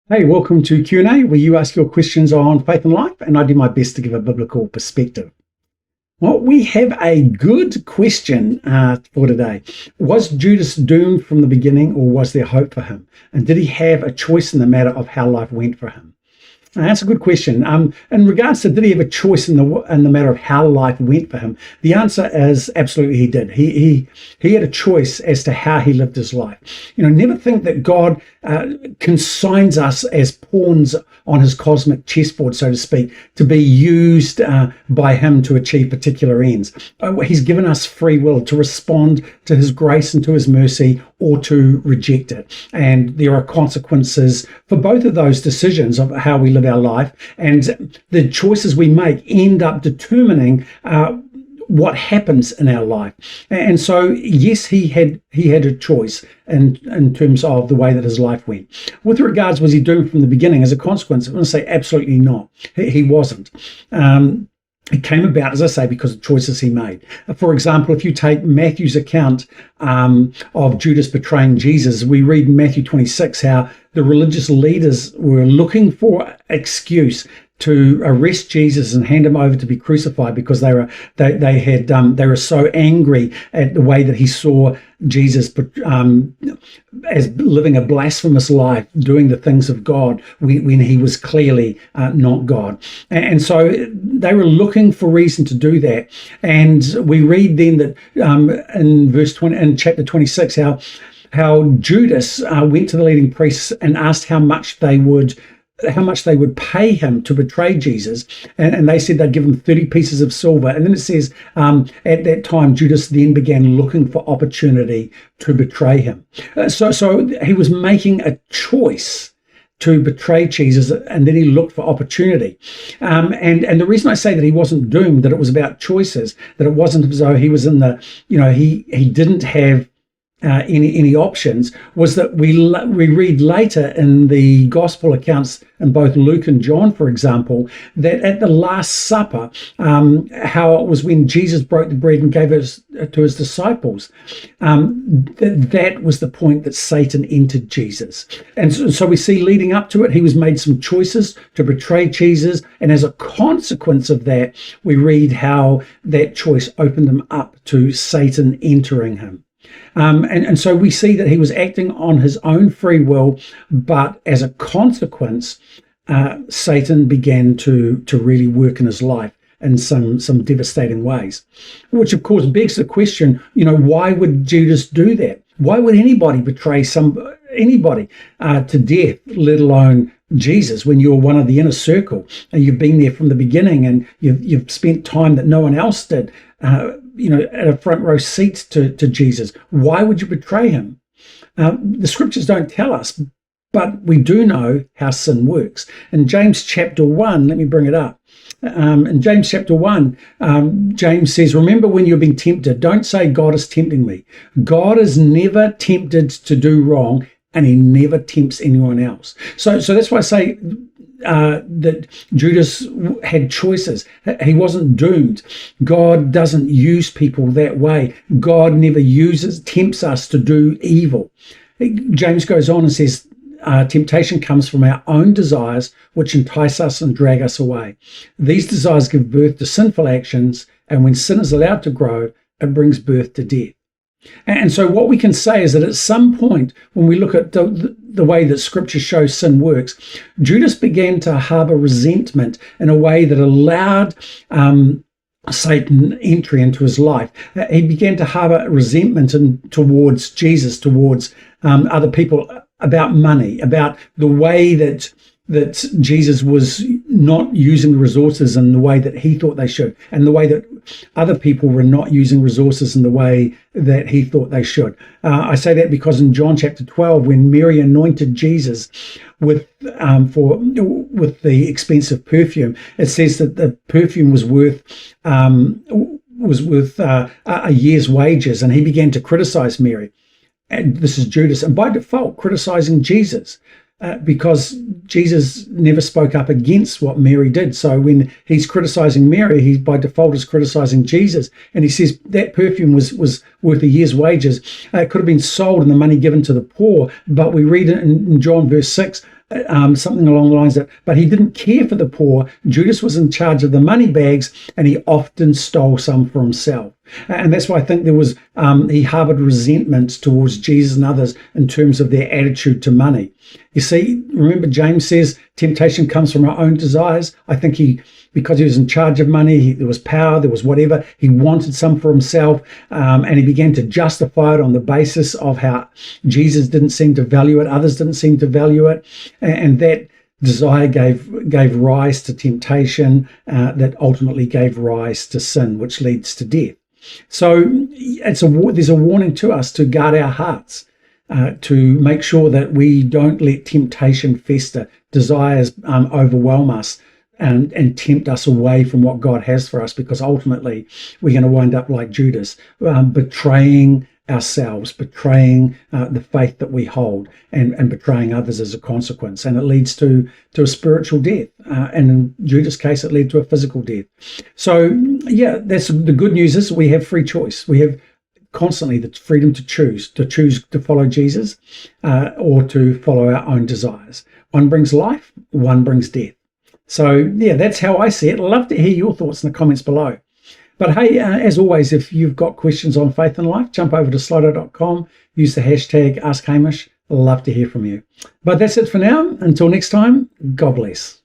Hey, welcome to Q&A, where you ask your questions on faith and life, and I do my best to give a biblical perspective. Well, we have a good question for today. Was Judas doomed from the beginning, or was there hope for him? And did he have a choice in the matter of how life went for him? That's a good question. In regards to did he have a choice in the matter of how life went for him, the answer is absolutely he did. He had a choice as to how he lived his life. Never think that God consigns us as pawns on his cosmic chessboard, so to speak, to be used by him to achieve particular ends. He's given us free will to respond to his grace and to his mercy, or to reject it. And there are consequences for both of those decisions of how we live our life. And the choices we make end up determining what happens in our life. And so, yes, he had a choice in terms of the way that his life went. With regards, was he doomed from the beginning as a consequence? I'm going to say absolutely not. He wasn't. It came about, as I say, because of choices he made. For example, if you take Matthew's account of Judas betraying Jesus, we read in Matthew 26 how the religious leaders were looking for excuse to arrest Jesus and hand him over to be crucified because they were so angry at the way that he saw Jesus as living a blasphemous life, doing the things of God when he was clearly not God. And so they were looking for reason to do that. And we read then that in verse 20, in chapter 26, how Judas went to the leading priests and asked how much they would pay him to betray Jesus, and they said they'd give him 30 pieces of silver. And then it says, at that time, Judas then began looking for opportunity to betray him. So he was making a choice to betray Jesus, and then he looked for opportunity. And the reason I say that he wasn't doomed, that it was about choices, that it wasn't as though he was in the, he didn't have any options, was that we read later in the gospel accounts in both Luke and John, for example, that at the Last Supper, how it was when Jesus broke the bread and gave it to his disciples, that was the point that Satan entered Jesus. And so we see leading up to it, he was made some choices to betray Jesus, and as a consequence of that, we read how that choice opened him up to Satan entering him. And so we see that he was acting on his own free will, but as a consequence, Satan began to really work in his life in some devastating ways, which of course begs the question, why would Judas do that? Why would anybody betray anybody to death, let alone Jesus, when you're one of the inner circle and you've been there from the beginning and you've spent time that no one else did, at a front row seat to Jesus? Why would you betray him? The scriptures don't tell us, but we do know how sin works. In James chapter 1, let me bring it up. In James chapter 1, James says, remember when you're being tempted, don't say God is tempting me. God is never tempted to do wrong, and he never tempts anyone else. So that's why I say that Judas had choices. He wasn't doomed. God doesn't use people that way. God never tempts us to do evil. James goes on and says, temptation comes from our own desires, which entice us and drag us away. These desires give birth to sinful actions, and when sin is allowed to grow, it brings birth to death. And so what we can say is that at some point, when we look at the way that Scripture shows sin works, Judas began to harbor resentment in a way that allowed Satan entry into his life. He began to harbor resentment towards Jesus, towards other people, about money, about the way that Jesus was not using the resources in the way that he thought they should, and the way that other people were not using resources in the way that he thought they should. I say that because in John chapter 12, when Mary anointed Jesus with the expensive perfume, it says that the perfume was worth a year's wages, and he began to criticize Mary. And this is Judas, and by default criticizing Jesus. Because Jesus never spoke up against what Mary did. So when he's criticizing Mary, he by default is criticizing Jesus. And he says that perfume was worth a year's wages. It could have been sold and the money given to the poor. But we read in John verse 6, something along the lines of, but he didn't care for the poor. Judas was in charge of the money bags, and he often stole some for himself. And that's why I think there was, he harbored resentment towards Jesus and others in terms of their attitude to money. You see, remember James says temptation comes from our own desires. I think because he was in charge of money, there was power, there was whatever, he wanted some for himself, and he began to justify it on the basis of how Jesus didn't seem to value it, others didn't seem to value it, and that desire gave rise to temptation that ultimately gave rise to sin, which leads to death. So there's a warning to us to guard our hearts, to make sure that we don't let temptation fester, desires overwhelm us and tempt us away from what God has for us, because ultimately we're going to wind up like Judas, betraying ourselves, betraying the faith that we hold, and betraying others as a consequence. And it leads to a spiritual death. And in Judas' case, it led to a physical death. So, yeah, that's the good news is we have free choice. We have constantly the freedom to choose to follow Jesus or to follow our own desires. One brings life, one brings death. So, yeah, that's how I see it. I'd love to hear your thoughts in the comments below. But hey, as always, if you've got questions on faith and life, jump over to slido.com, use the hashtag askhamish. I'd love to hear from you. But that's it for now. Until next time, God bless.